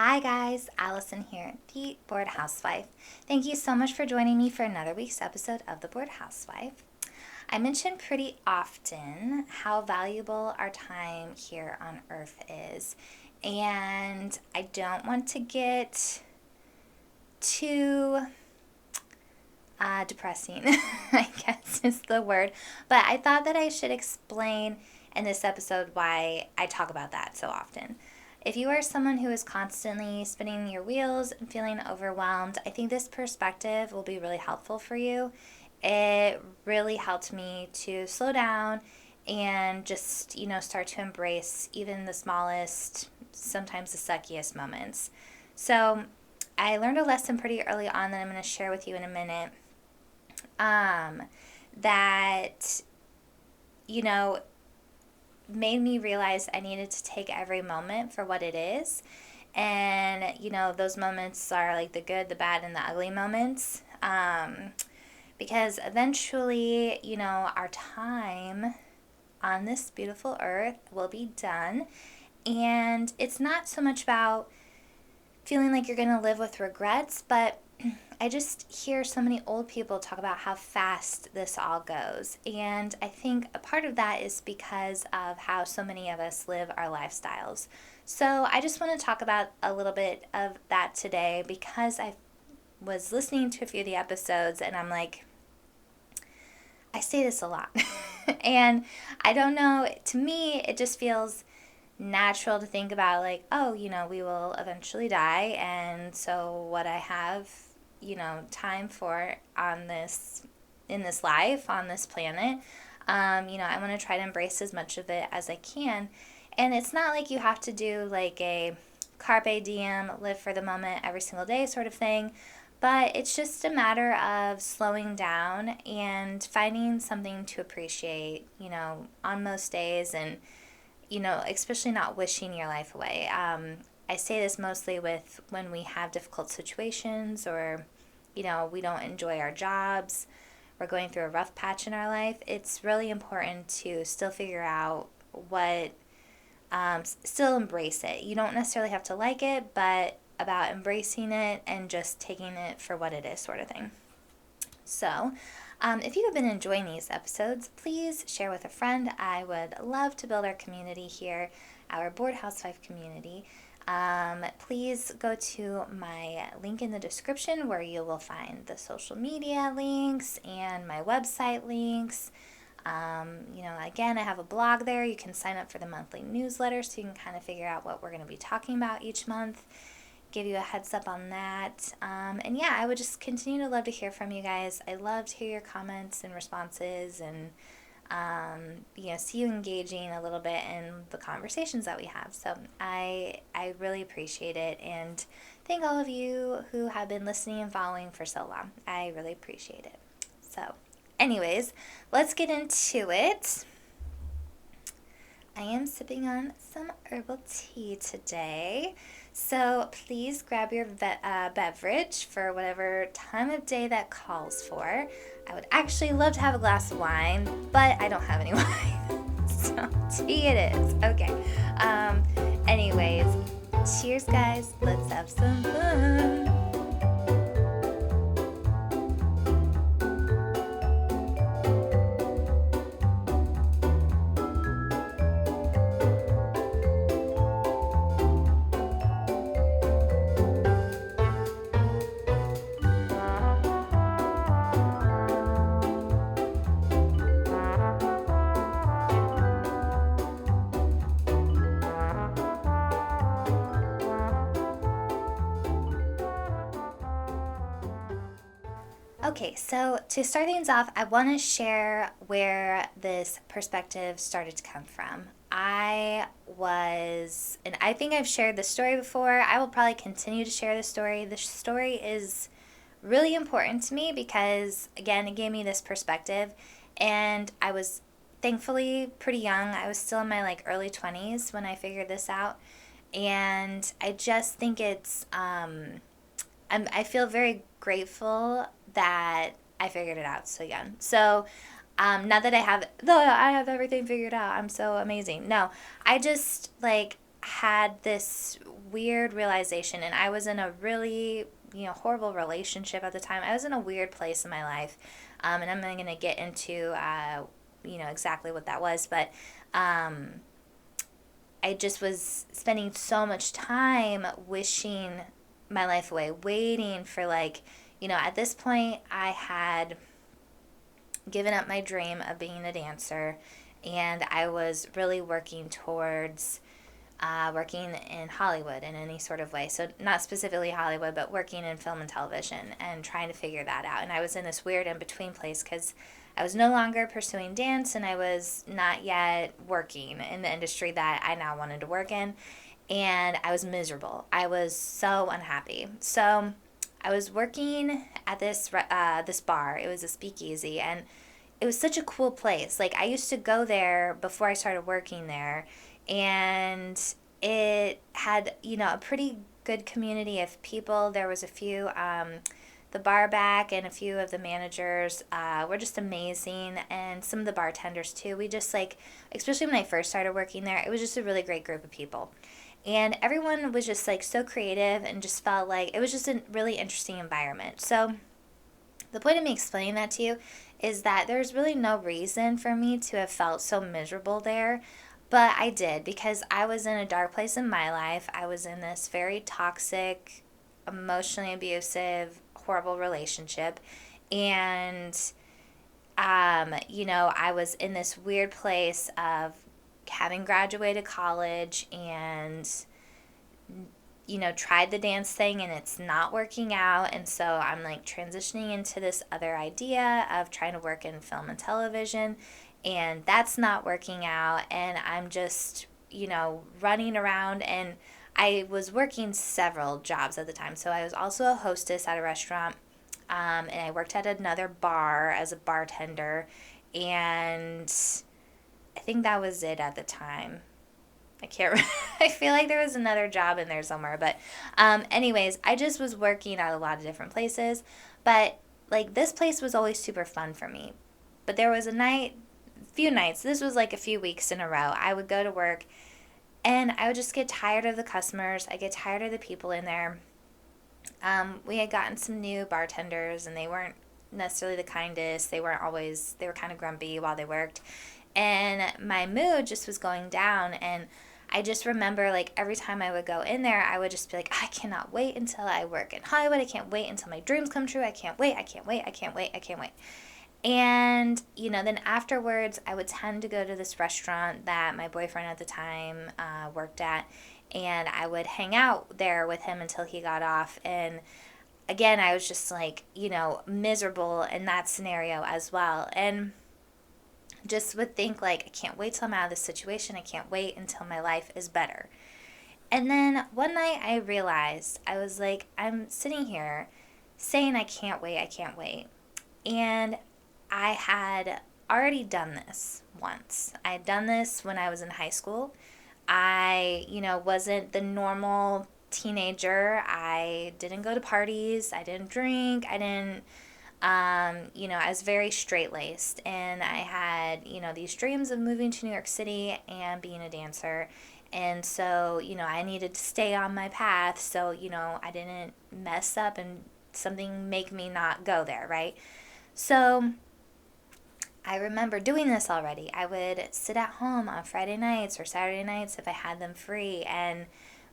Hi guys, Allison here, the Bored Housewife. Thank you so much for joining me for another week's episode of the Bored Housewife. I mention pretty often how valuable our time here on earth is, and I don't want to get too depressing, I guess is the word, but I thought that I should explain in this episode why I talk about that so often. If you are someone who is constantly spinning your wheels and feeling overwhelmed, I think this perspective will be really helpful for you. It really helped me to slow down and just, start to embrace even the smallest, sometimes the suckiest moments. So I learned a lesson pretty early on that I'm going to share with you in a minute. That, made me realize I needed to take every moment for what it is. And, those moments are like the good, the bad, and the ugly moments. Because eventually, our time on this beautiful earth will be done. And it's not so much about feeling like you're going to live with regrets, but I just hear so many old people talk about how fast this all goes. And I think a part of that is because of how so many of us live our lifestyles. So I just want to talk about a little bit of that today because I was listening to a few of the episodes and I'm like, I say this a lot. And I don't know, to me, it just feels natural to think about like, oh, we will eventually die. And so what I have time for in this life, on this planet. I want to try to embrace as much of it as I can. And it's not like you have to do like a carpe diem, live for the moment every single day sort of thing. But it's just a matter of slowing down and finding something to appreciate, on most days and, especially not wishing your life away. I say this mostly with when we have difficult situations or, we don't enjoy our jobs, we're going through a rough patch in our life. It's really important to still figure out still embrace it. You don't necessarily have to like it, but about embracing it and just taking it for what it is sort of thing. So, if you have been enjoying these episodes, please share with a friend. I would love to build our community here, our Bored Housewife community. Please go to my link in the description where you will find the social media links and my website links. Again, I have a blog there. You can sign up for the monthly newsletter so you can kind of figure out what we're going to be talking about each month. Give you a heads up on that. And yeah, I would just continue to love to hear from you guys. I love to hear your comments and responses and, see you engaging a little bit in the conversations that we have. So I really appreciate it and thank all of you who have been listening and following for so long. I really appreciate it. So anyways, let's get into it. I am sipping on some herbal tea today. So please grab your beverage for whatever time of day that calls for. I would actually love to have a glass of wine, but I don't have any wine. So tea it is. Okay. Anyways, cheers guys. Let's have some fun. Okay, so to start things off, I want to share where this perspective started to come from. And I think I've shared this story before. I will probably continue to share this story. The story is really important to me because, again, it gave me this perspective. And I was thankfully pretty young. I was still in my early 20s when I figured this out. And I just think I feel very grateful that I figured it out so young. So, not that I have everything figured out. I'm so amazing. No, I just had this weird realization, and I was in a really, horrible relationship at the time. I was in a weird place in my life, and I'm not going to get into, exactly what that was, but I just was spending so much time wishing my life away, waiting for, like, at this point, I had given up my dream of being a dancer, and I was really working towards working in Hollywood in any sort of way. So, not specifically Hollywood, but working in film and television and trying to figure that out. And I was in this weird in between place because I was no longer pursuing dance and I was not yet working in the industry that I now wanted to work in. And I was miserable. I was so unhappy. So, I was working at this bar. It was a speakeasy, and it was such a cool place. Like, I used to go there before I started working there, and it had, a pretty good community of people. There was a few, the bar back and a few of the managers were just amazing, and some of the bartenders too. We just, like, especially when I first started working there, it was just a really great group of people. And everyone was just, like, so creative and just felt like it was just a really interesting environment. So the point of me explaining that to you is that there's really no reason for me to have felt so miserable there, but I did, because I was in a dark place in my life. I was in this very toxic, emotionally abusive, horrible relationship, and I was in this weird place of having graduated college and tried the dance thing and it's not working out. And so I'm, like, transitioning into this other idea of trying to work in film and television, and that's not working out. And I'm just, running around, and I was working several jobs at the time. So I was also a hostess at a restaurant, and I worked at another bar as a bartender, and I think that was it at the time. I can't remember. I feel like there was another job in there somewhere. But anyways, I just was working at a lot of different places. But, like, this place was always super fun for me. But there was few nights, this was like a few weeks in a row, I would go to work and I would just get tired of the customers. I get tired of the people in there. We had gotten some new bartenders, and they weren't necessarily the kindest. They were kind of grumpy while they worked. And my mood just was going down, and I just remember, like, every time I would go in there, I would just be like, I cannot wait until I work in Hollywood. I can't wait until my dreams come true. I can't wait. I can't wait. I can't wait. I can't wait. And, then afterwards, I would tend to go to this restaurant that my boyfriend at the time worked at, and I would hang out there with him until he got off. And again, I was just, like, miserable in that scenario as well. And just would think, like, I can't wait till I'm out of this situation. I can't wait until my life is better. And then one night I realized, I was like, I'm sitting here saying I can't wait. And I had already done this once. I had done this when I was in high school. I, wasn't the normal teenager. I didn't go to parties. I didn't drink. I didn't I was very straight-laced, and I had, these dreams of moving to New York City and being a dancer. And so, I needed to stay on my path so, I didn't mess up and something make me not go there, right? So I remember doing this already. I would sit at home on Friday nights or Saturday nights if I had them free and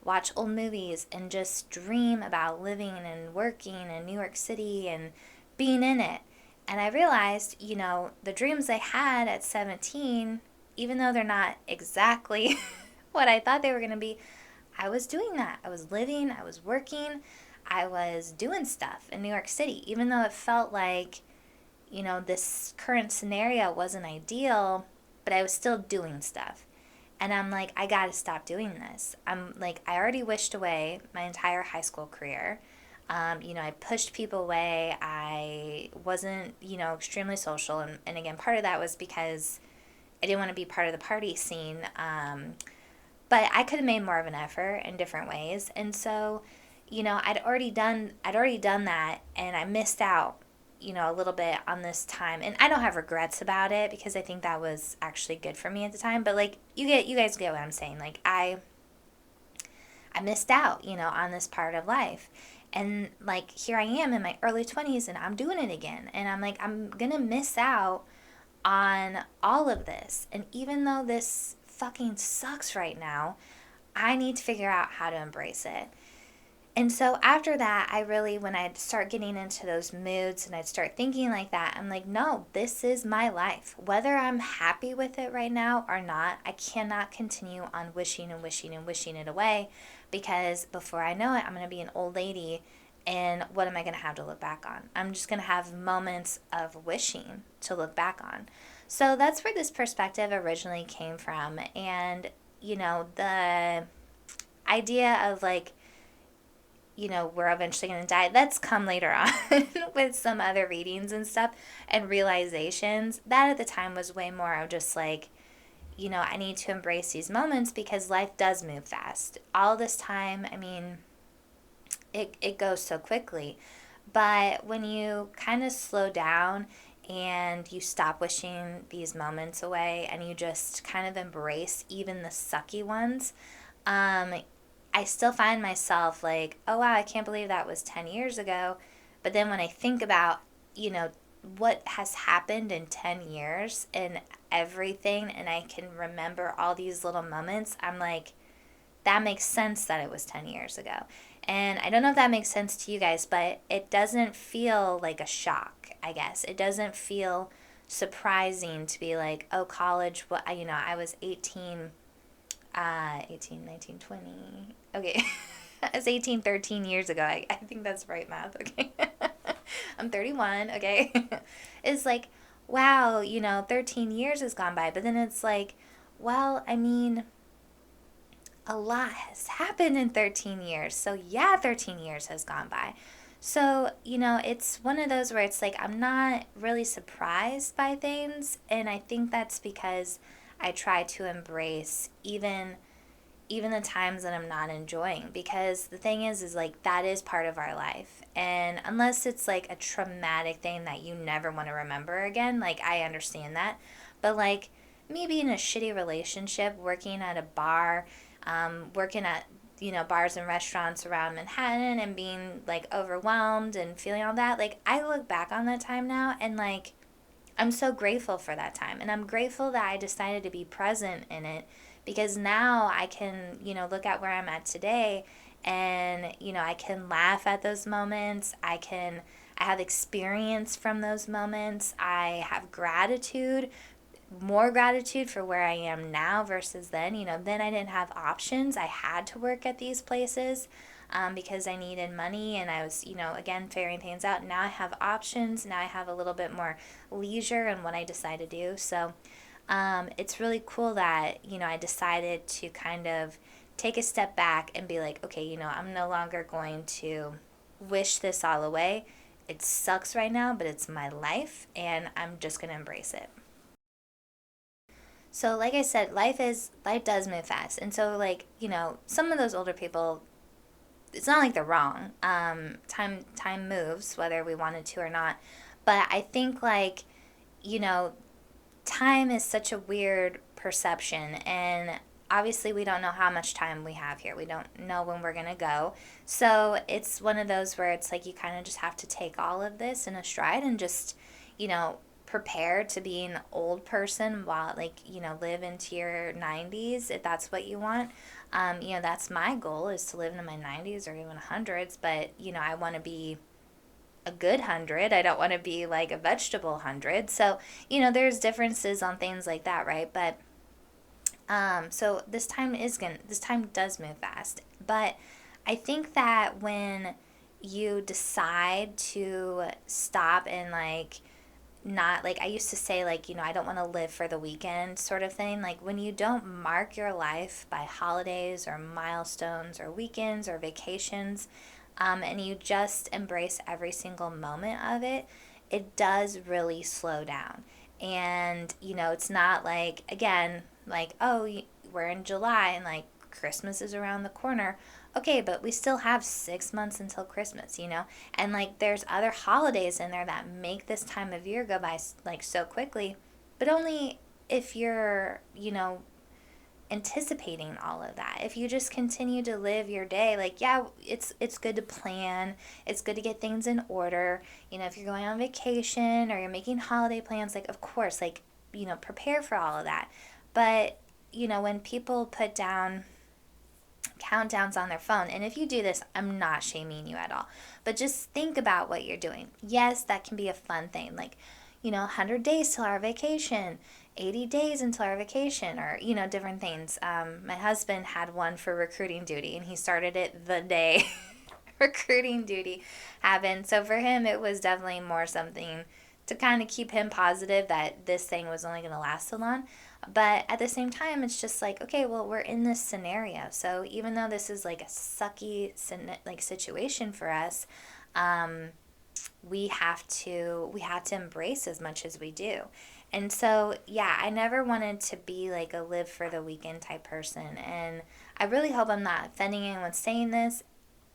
watch old movies and just dream about living and working in New York City and being in it. And I realized, the dreams I had at 17, even though they're not exactly what I thought they were going to be, I was doing that. I was living, I was working, I was doing stuff in New York City, even though it felt like, this current scenario wasn't ideal, but I was still doing stuff. And I'm like, I got to stop doing this. I'm like, I already wished away my entire high school career. I pushed people away. I wasn't, extremely social. And again, part of that was because I didn't want to be part of the party scene. But I could have made more of an effort in different ways. And so, I'd already done that, and I missed out, a little bit on this time. And I don't have regrets about it because I think that was actually good for me at the time. But, like, you guys get what I'm saying. Like, I I missed out, on this part of life. And like here I am in my early 20s and I'm doing it again. And I'm like, I'm going to miss out on all of this. And even though this fucking sucks right now, I need to figure out how to embrace it. And so after that, I really, when I'd start getting into those moods and I'd start thinking like that, I'm like, no, this is my life. Whether I'm happy with it right now or not, I cannot continue on wishing and wishing and wishing it away, because before I know it, I'm going to be an old lady. And what am I going to have to look back on? I'm just going to have moments of wishing to look back on. So that's where this perspective originally came from. And, the idea of like, we're eventually going to die, that's come later on with some other readings and stuff and realizations. That at the time was way more of just like, I need to embrace these moments because life does move fast. All this time, I mean, it goes so quickly. But when you kind of slow down and you stop wishing these moments away and you just kind of embrace even the sucky ones, I still find myself like, oh wow, I can't believe that was 10 years ago. But then when I think about, what has happened in 10 years and everything, and I can remember all these little moments, I'm like, that makes sense that it was 10 years ago. And I don't know if that makes sense to you guys, but it doesn't feel like a shock, I guess. It doesn't feel surprising to be like, oh, college, I was 18, 18, 19, 20. Okay. I was 18, 13 years ago. I think that's right math. Okay. I'm 31. Okay. It's like, wow, 13 years has gone by. But then it's like, well, I mean, a lot has happened in 13 years. So, yeah, 13 years has gone by. So, it's one of those where it's like I'm not really surprised by things. And I think that's because I try to embrace even the times that I'm not enjoying, because the thing is like that is part of our life. And unless it's like a traumatic thing that you never want to remember again, like I understand that. But like maybe in a shitty relationship, working at a bar, working at bars and restaurants around Manhattan and being like overwhelmed and feeling all that, like I look back on that time now and like I'm so grateful for that time. And I'm grateful that I decided to be present in it, because now I can, look at where I'm at today and, I can laugh at those moments. I have experience from those moments. I have gratitude, more gratitude for where I am now versus then. Then I didn't have options. I had to work at these places. Because I needed money and I was, again, figuring things out. Now I have options. Now I have a little bit more leisure in what I decide to do. So it's really cool that, I decided to kind of take a step back and be like, okay, I'm no longer going to wish this all away. It sucks right now, but it's my life and I'm just going to embrace it. So like I said, life does move fast. And so like, some of those older people, it's not like they're wrong. Time moves whether we wanted to or not. But I think like, time is such a weird perception, and obviously we don't know how much time we have here. We don't know when we're going to go. So it's one of those where it's like you kind of just have to take all of this in a stride and just, prepare to be an old person while like, live into your 90s if that's what you want. That's my goal, is to live into my 90s or even hundreds, but, I want to be a good 100. I don't want to be like a vegetable 100. So, there's differences on things like that, right? But so this time does move fast. But I think that when you decide to stop and like not like I used to say like, I don't want to live for the weekend sort of thing. Like when you don't mark your life by holidays or milestones or weekends or vacations, and you just embrace every single moment of it, it does really slow down. And, it's not like, again, like, oh, we're in July and like Christmas is around the corner. Okay, but we still have 6 months until Christmas, And like there's other holidays in there that make this time of year go by like so quickly, but only if you're, anticipating all of that. If you just continue to live your day, like, yeah, it's good to plan. It's good to get things in order. If you're going on vacation or you're making holiday plans, like, of course, like, prepare for all of that. But, when people put down countdowns on their phone, and if you do this, I'm not shaming you at all, but just think about what you're doing. Yes, that can be a fun thing, like, 100 days till our vacation, 80 days until our vacation, or different things. My husband had one for recruiting duty, and he started it the day recruiting duty happened. So for him, it was definitely more something to kind of keep him positive that this thing was only going to last so long. But at the same time, it's just like, okay, well, we're in this scenario. So even though this is like a sucky like situation for us, we have to embrace as much as we do. And so, yeah, I never wanted to be like a live for the weekend type person. And I really hope I'm not offending anyone saying this.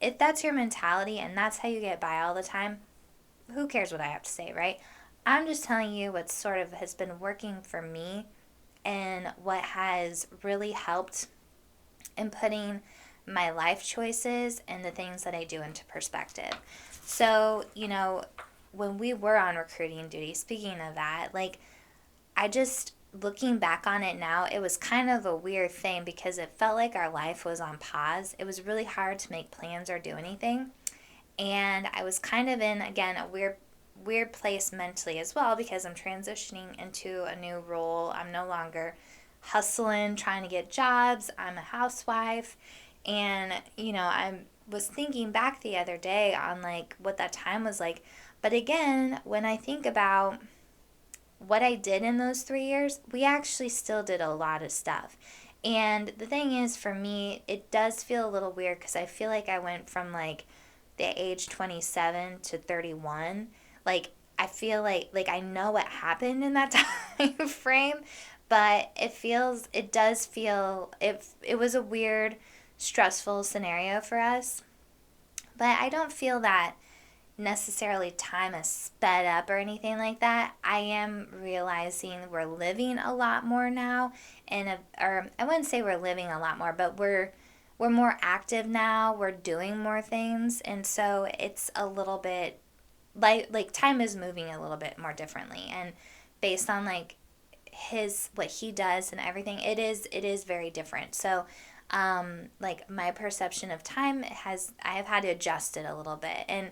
If that's your mentality and that's how you get by all the time, who cares what I have to say, right? I'm just telling you what sort of has been working for me and what has really helped in putting my life choices and the things that I do into perspective. So, when we were on recruiting duty, speaking of that, like, I just, looking back on it now, it was kind of a weird thing because it felt like our life was on pause. It was really hard to make plans or do anything. And I was kind of in, again, a weird place mentally as well because I'm transitioning into a new role. I'm no longer hustling, trying to get jobs. I'm a housewife. And, I was thinking back the other day on like what that time was like. But again, when I think about what I did in those 3 years, we actually still did a lot of stuff. And the thing is, for me, it does feel a little weird because I feel like I went from like the age 27 to 31. Like, I feel like I know what happened in that time frame, but it does feel, it was a weird, stressful scenario for us. But I don't feel that necessarily time is sped up or anything like that. I am realizing we're living a lot more now, or I wouldn't say we're living a lot more, but we're more active now. We're doing more things, and so it's a little bit like time is moving a little bit more differently, and based on like what he does and everything, it is very different. So like my perception of time I have had to adjust it a little bit. And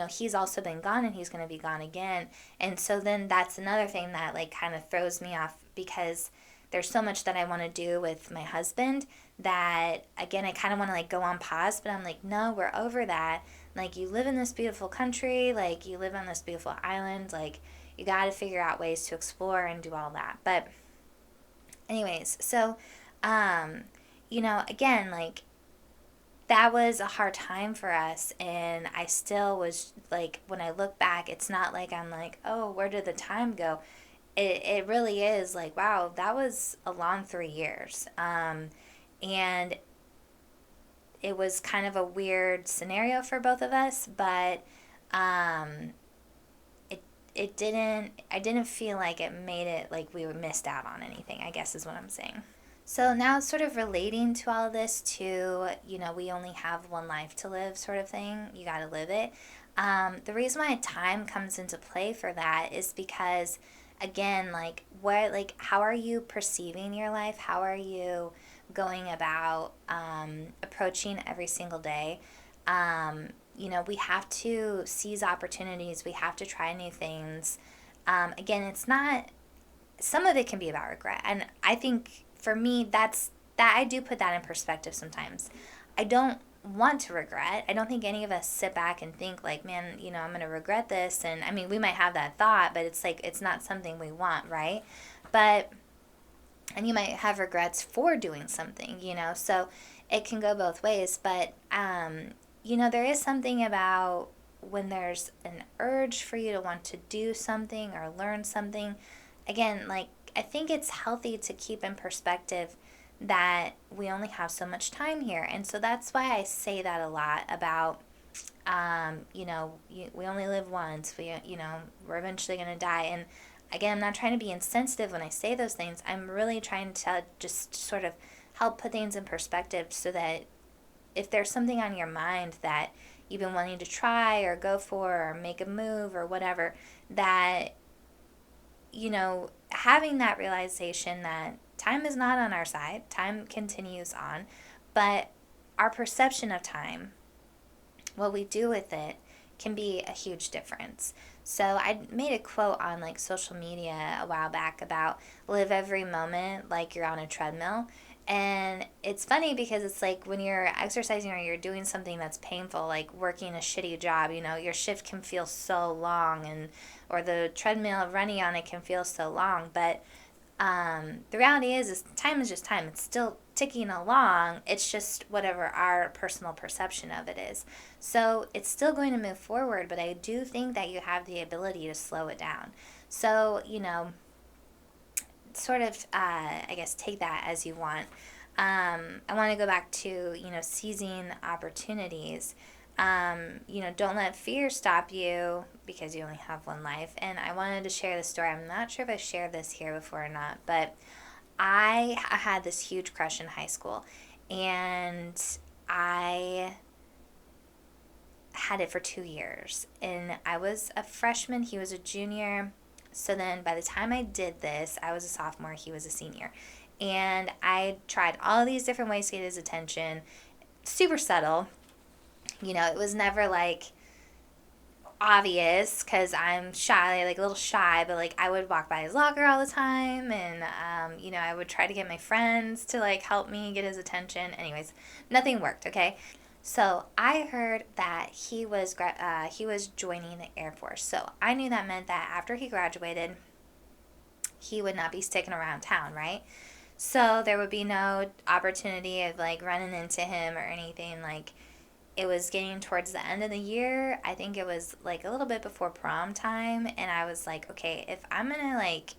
he's also been gone and he's going to be gone again. And so then that's another thing that like kind of throws me off because there's so much that I want to do with my husband that, again, I kind of want to like go on pause, but I'm like, no, we're over that. Like, you live in this beautiful country, like you live on this beautiful island, like you got to figure out ways to explore and do all that. But anyways, so, again, like, that was a hard time for us, and I still was like, when I look back, it's not like I'm like, oh, where did the time go? It really is like, wow, that was a long 3 years. And it was kind of a weird scenario for both of us, but I didn't feel like it made it like we missed out on anything, I guess is what I'm saying. So now it's sort of relating to all of this to, we only have one life to live sort of thing. You got to live it. The reason why time comes into play for that is because, again, how are you perceiving your life? How are you going about approaching every single day? We have to seize opportunities. We have to try new things. Again, it's not, some of it can be about regret. And I think for me, that I do put that in perspective sometimes. I don't want to regret. I don't think any of us sit back and think like, man, I'm going to regret this. And I mean, we might have that thought, but it's like, it's not something we want, right? And you might have regrets for doing something, so it can go both ways. But, there is something about when there's an urge for you to want to do something or learn something. Again, like, I think it's healthy to keep in perspective that we only have so much time here. And so that's why I say that a lot about, we only live once. We're eventually going to die. And again, I'm not trying to be insensitive when I say those things. I'm really trying to just sort of help put things in perspective so that if there's something on your mind that you've been wanting to try or go for or make a move or whatever, that, having that realization that time is not on our side, time continues on, but our perception of time, what we do with it, can be a huge difference. So I made a quote on like social media a while back about live every moment like you're on a treadmill. And it's funny because it's like when you're exercising or you're doing something that's painful, like working a shitty job, your shift can feel so long, and or the treadmill running on it can feel so long. But the reality is time is just time. It's still ticking along. It's just whatever our personal perception of it is. So it's still going to move forward, but I do think that you have the ability to slow it down. So, sort of, I guess, take that as you want. I want to go back to, seizing opportunities. Don't let fear stop you because you only have one life. And I wanted to share this story. I'm not sure if I shared this here before or not, but I had this huge crush in high school, and I had it for 2 years. And I was a freshman, he was a junior. So then by the time I did this, I was a sophomore, he was a senior. And I tried all these different ways to get his attention, super subtle. It was never like obvious because I'm shy, like a little shy, but like I would walk by his locker all the time, and I would try to get my friends to like help me get his attention. Anyways, nothing worked. Okay, so I heard that he was joining the Air Force. So I knew that meant that after he graduated, he would not be sticking around town, right? So there would be no opportunity of like running into him or anything. Like, it was getting towards the end of the year. I think it was like a little bit before prom time, and I was like, okay, if I'm gonna like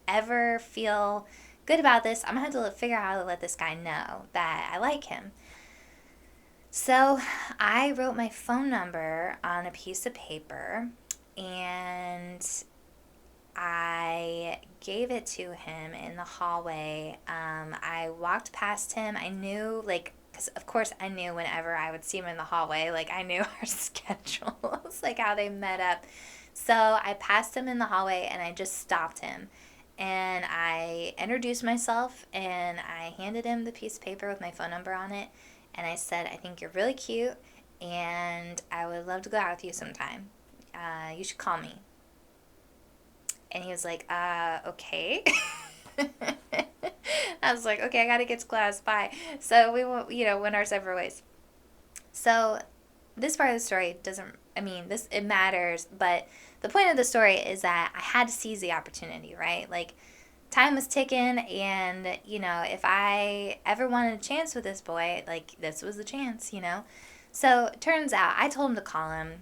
ever feel good about this, I'm gonna have to figure out how to let this guy know that I like him. So I wrote my phone number on a piece of paper, and I gave it to him in the hallway. I walked past him. I knew, like, because of course I knew whenever I would see him in the hallway, like I knew our schedules, like how they met up. So I passed him in the hallway, and I just stopped him. And I introduced myself, and I handed him the piece of paper with my phone number on it. And I said, I think you're really cute, and I would love to go out with you sometime. You should call me. And he was like, okay. I was like, okay, I gotta get to class, bye. So we went our separate ways. So this part of the story it matters, but the point of the story is that I had to seize the opportunity, right? Like, time was ticking, and, if I ever wanted a chance with this boy, like, this was the chance, So it turns out, I told him to call him.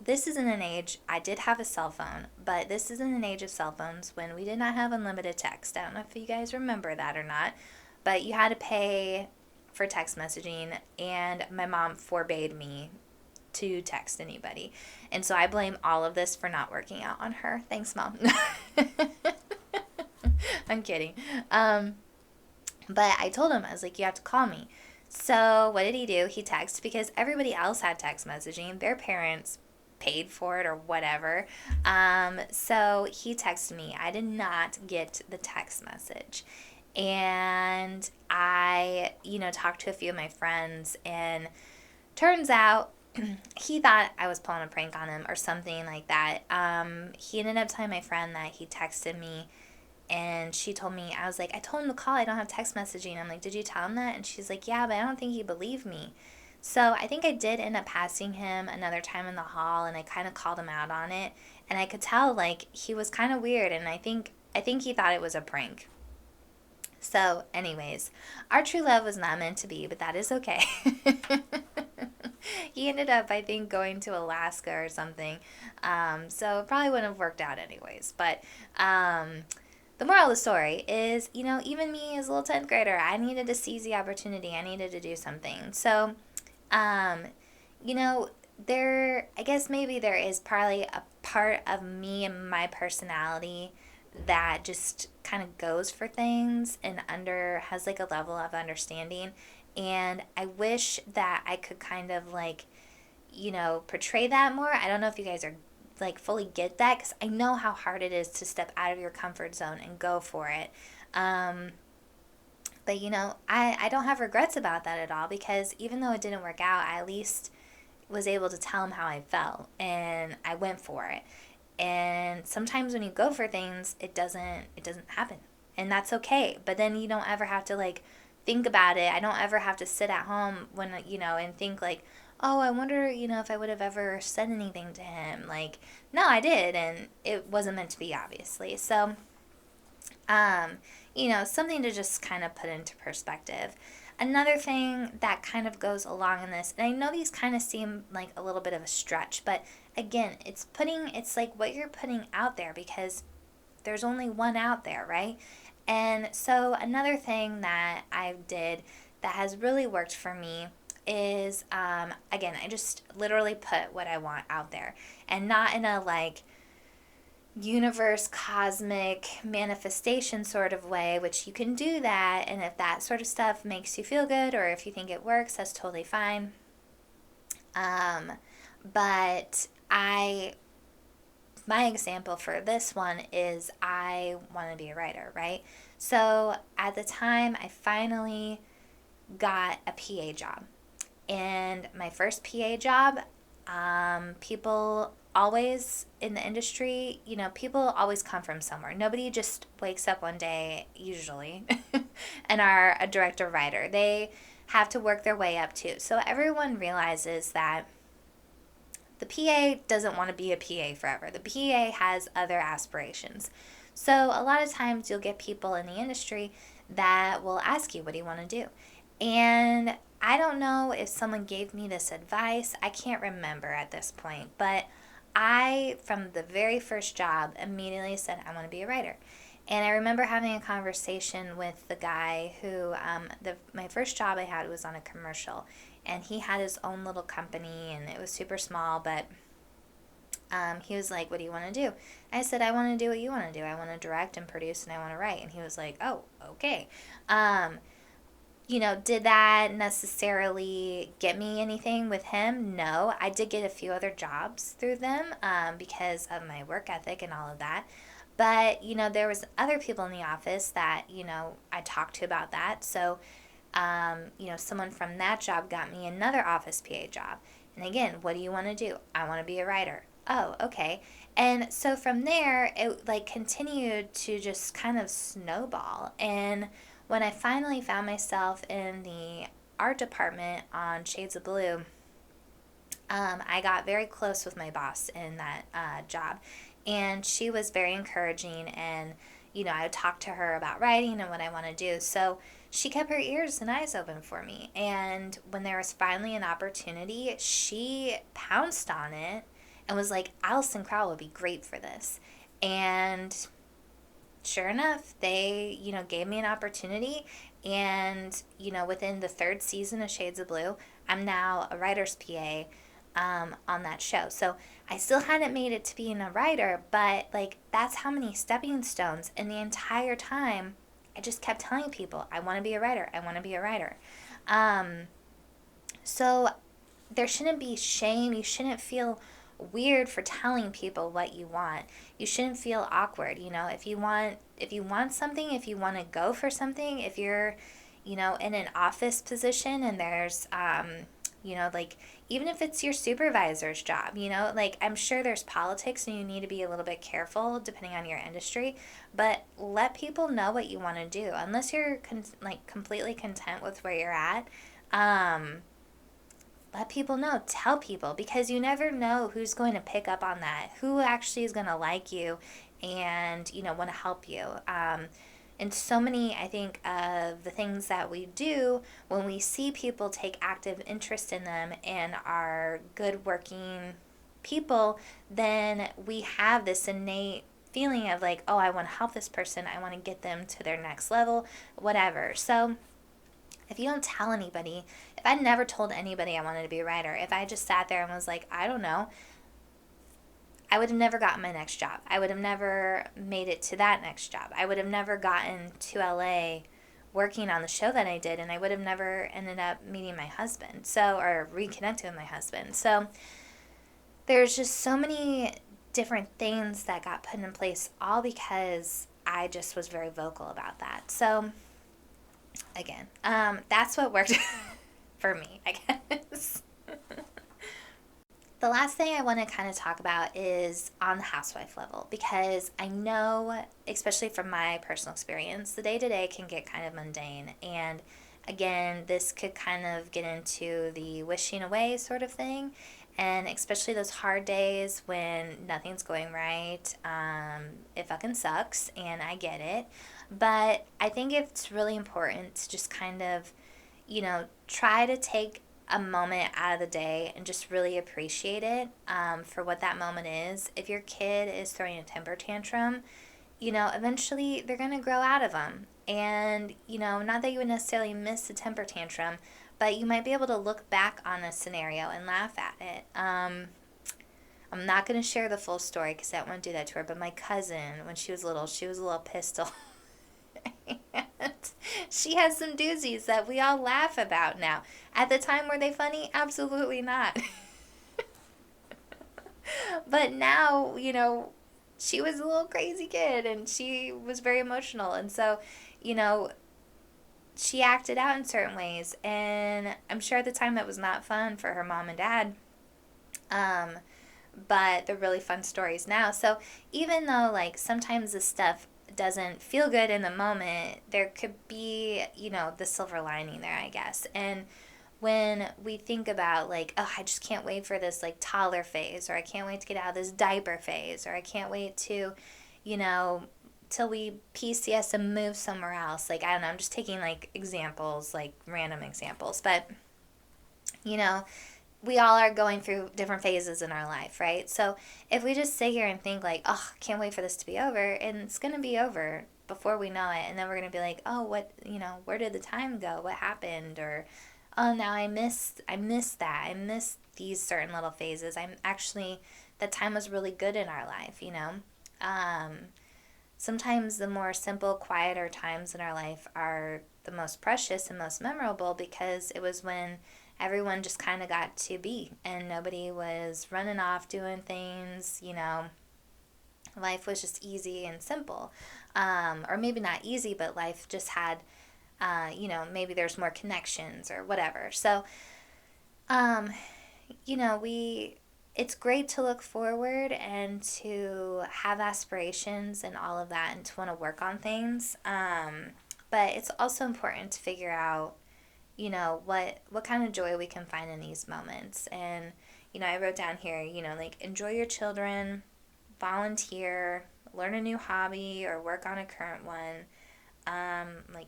This isn't an age, I did have a cell phone, but this isn't an age of cell phones when we did not have unlimited text. I don't know if you guys remember that or not, but you had to pay for text messaging, and my mom forbade me to text anybody. And so I blame all of this for not working out on her. Thanks, Mom. I'm kidding. But I told him, I was like, you have to call me. So what did he do? He texted, because everybody else had text messaging. Their parents paid for it or whatever. So he texted me. I did not get the text message. And I, talked to a few of my friends, and turns out he thought I was pulling a prank on him or something like that. He ended up telling my friend that he texted me, and she told me, I was like, I told him to call, I don't have text messaging. I'm like, did you tell him that? And she's like, yeah, but I don't think he believed me. So I think I did end up passing him another time in the hall, and I kind of called him out on it. And I could tell, like, he was kind of weird, and I think he thought it was a prank. So, anyways, our true love was not meant to be, but that is okay. He ended up, I think, going to Alaska or something. So it probably wouldn't have worked out anyways. But the moral of the story is, even me as a little 10th grader, I needed to seize the opportunity. I needed to do something. So, I guess maybe there is probably a part of me and my personality that just kind of goes for things and has like a level of understanding. And I wish that I could kind of like, portray that more. I don't know if you guys are like fully get that, because I know how hard it is to step out of your comfort zone and go for it. But I don't have regrets about that at all, because even though it didn't work out, I at least was able to tell him how I felt, and I went for it. And sometimes when you go for things, it doesn't happen. And that's okay. But then you don't ever have to like think about it. I don't ever have to sit at home when, and think like, oh, I wonder, if I would have ever said anything to him. Like, no, I did, and it wasn't meant to be, obviously. So, something to just kind of put into perspective. Another thing that kind of goes along in this, and I know these kind of seem like a little bit of a stretch, but again, it's like what you're putting out there, because there's only one out there, right? And so another thing that I did that has really worked for me is, again, I just literally put what I want out there, and not in a like universe, cosmic manifestation sort of way, which you can do that. And if that sort of stuff makes you feel good, or if you think it works, that's totally fine. But my example for this one is I want to be a writer, right? So at the time, I finally got a PA job. And my first PA job, people always in the industry, people always come from somewhere. Nobody just wakes up one day, usually, and are a director writer. They have to work their way up too. So everyone realizes that the PA doesn't want to be a PA forever. The PA has other aspirations. So a lot of times you'll get people in the industry that will ask you, what do you want to do? And I don't know if someone gave me this advice. I can't remember at this point. But I, from the very first job, immediately said, I want to be a writer. And I remember having a conversation with the guy who, my first job I had was on a commercial. And he had his own little company, and it was super small, but he was like, what do you want to do? I said, I want to do what you want to do. I want to direct and produce, and I want to write. And he was like, oh, okay. Did that necessarily get me anything with him? No. I did get a few other jobs through them because of my work ethic and all of that. But, there was other people in the office that, I talked to about that. So, someone from that job got me another office PA job. And again, what do you want to do? I want to be a writer. Oh, okay. And so from there, it like continued to just kind of snowball. And when I finally found myself in the art department on Shades of Blue, I got very close with my boss in that job. And she was very encouraging, and, I would talk to her about writing and what I want to do. So she kept her ears and eyes open for me. And when there was finally an opportunity, she pounced on it and was like, Alison Crowell would be great for this. And sure enough, they, gave me an opportunity. And, within the third season of Shades of Blue, I'm now a writer's PA on that show. So I still hadn't made it to being a writer, but like that's how many stepping stones. And the entire time, I just kept telling people, I want to be a writer. I want to be a writer. So there shouldn't be shame. You shouldn't feel weird for telling people what you want. You shouldn't feel awkward. If you want something, if you want to go for something, if you're, in an office position and there's, like even if it's your supervisor's job, like I'm sure there's politics and you need to be a little bit careful depending on your industry, but let people know what you want to do. Unless you're completely content with where you're at, let people know, tell people, because you never know who's going to pick up on that, who actually is going to like you and, want to help you. And so many, I think, of the things that we do, when we see people take active interest in them and are good working people, then we have this innate feeling of like, oh, I want to help this person. I want to get them to their next level, whatever. So if you don't tell anybody, if I never told anybody I wanted to be a writer, if I just sat there and was like, I don't know, I would have never gotten my next job. I would have never made it to that next job. I would have never gotten to LA working on the show that I did, and I would have never ended up meeting my husband, or reconnecting with my husband. So there's just so many different things that got put in place, all because I just was very vocal about that. So again, that's what worked for me, I guess. The last thing I want to kind of talk about is on the housewife level, because I know, especially from my personal experience, the day-to-day can get kind of mundane. And again, this could kind of get into the wishing away sort of thing. And especially those hard days when nothing's going right, it fucking sucks, and I get it. But I think it's really important to just kind of, try to take a moment out of the day and just really appreciate it, for what that moment is. If your kid is throwing a temper tantrum, eventually they're going to grow out of them. And, not that you would necessarily miss the temper tantrum, but you might be able to look back on a scenario and laugh at it. I'm not going to share the full story because I don't want to do that to her, but my cousin, when she was little, she was a little pistol. And she has some doozies that we all laugh about now. At the time, were they funny? Absolutely not. But now, she was a little crazy kid, and she was very emotional. And so, she acted out in certain ways. And I'm sure at the time that was not fun for her mom and dad. But they're really fun stories now. So even though, sometimes this stuff doesn't feel good in the moment, there could be, the silver lining there, I guess. And when we think about, oh, I just can't wait for this, toddler phase, or I can't wait to get out of this diaper phase, or I can't wait to, till we PCS and move somewhere else. I don't know, I'm just taking, examples, random examples. But, we all are going through different phases in our life, right? So if we just sit here and think oh, can't wait for this to be over, and it's going to be over before we know it, and then we're going to be like, oh, what, where did the time go? What happened? Or, oh, now I missed that. I missed these certain little phases. That time was really good in our life, Sometimes the more simple, quieter times in our life are the most precious and most memorable, because it was when everyone just kind of got to be, and nobody was running off doing things, Life was just easy and simple. Or maybe not easy, but life just had, maybe there's more connections or whatever. So, it's great to look forward and to have aspirations and all of that, and to want to work on things. But it's also important to figure out, what kind of joy we can find in these moments. And, I wrote down here, enjoy your children, volunteer, learn a new hobby, or work on a current one.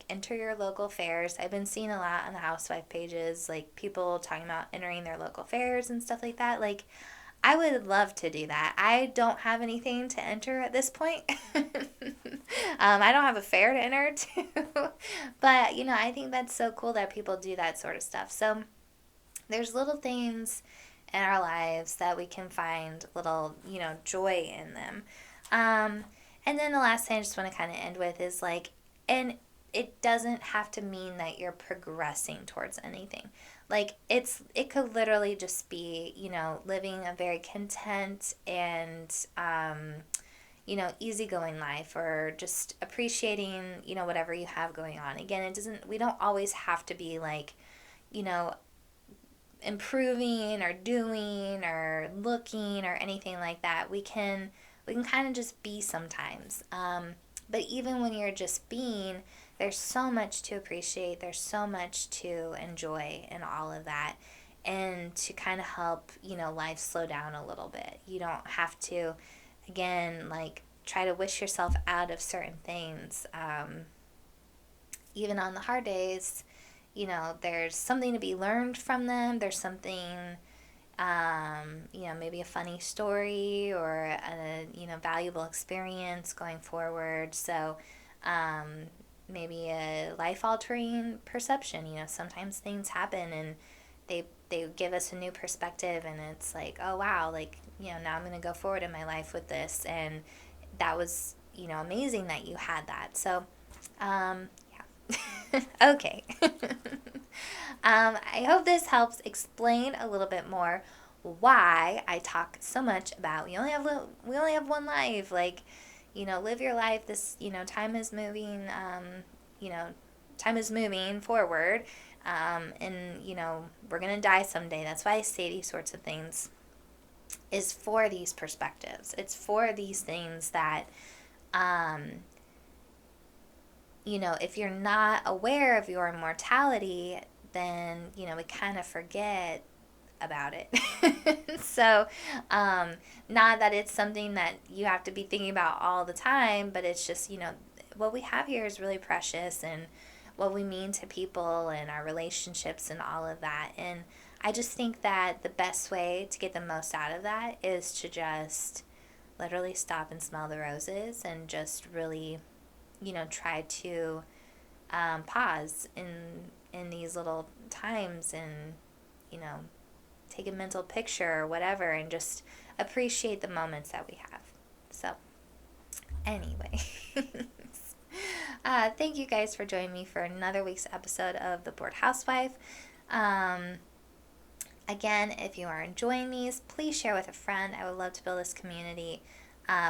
Enter your local fairs. I've been seeing a lot on the housewife pages, people talking about entering their local fairs and stuff like that. I would love to do that. I don't have anything to enter at this point. I don't have a fair to enter to. But, I think that's so cool that people do that sort of stuff. So there's little things in our lives that we can find little, joy in them. And then the last thing I just want to kind of end with is and it doesn't have to mean that you're progressing towards anything. It could literally just be, living a very content and, easygoing life, or just appreciating, whatever you have going on. Again, we don't always have to be improving or doing or looking or anything like that. We can kind of just be sometimes. But even when you're just being, there's so much to appreciate. There's so much to enjoy in all of that, and to kind of help, life slow down a little bit. You don't have to, again, try to wish yourself out of certain things. Even on the hard days, there's something to be learned from them. There's something, maybe a funny story or a, valuable experience going forward. So, maybe a life-altering perception. Sometimes things happen and they give us a new perspective, and it's like, oh wow, like, now I'm going to go forward in my life with this, and that was, amazing that you had that. So, yeah. Okay. I hope this helps explain a little bit more why I talk so much about we only have one life. Like, live your life. This, time is moving. You know, time is moving forward. And we're gonna die someday. That's why I say these sorts of things. Is for these perspectives. It's for these things that, if you're not aware of your mortality, then, we kind of forget about it. So, not that it's something that you have to be thinking about all the time, but it's just, what we have here is really precious, and what we mean to people and our relationships and all of that. And I just think that the best way to get the most out of that is to just literally stop and smell the roses, and just really, try to pause in these little times, and, take a mental picture or whatever, and just appreciate the moments that we have. So, anyway. Thank you guys for joining me for another week's episode of The Bored Housewife. Again, if you are enjoying these, please share with a friend. I would love to build this community.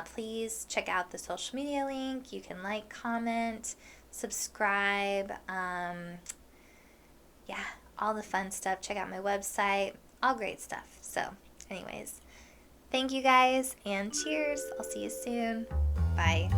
Please check out the social media link. You can like, comment, subscribe. Yeah, all the fun stuff. Check out my website. All great stuff. So, anyways, thank you guys, and cheers. I'll see you soon. Bye.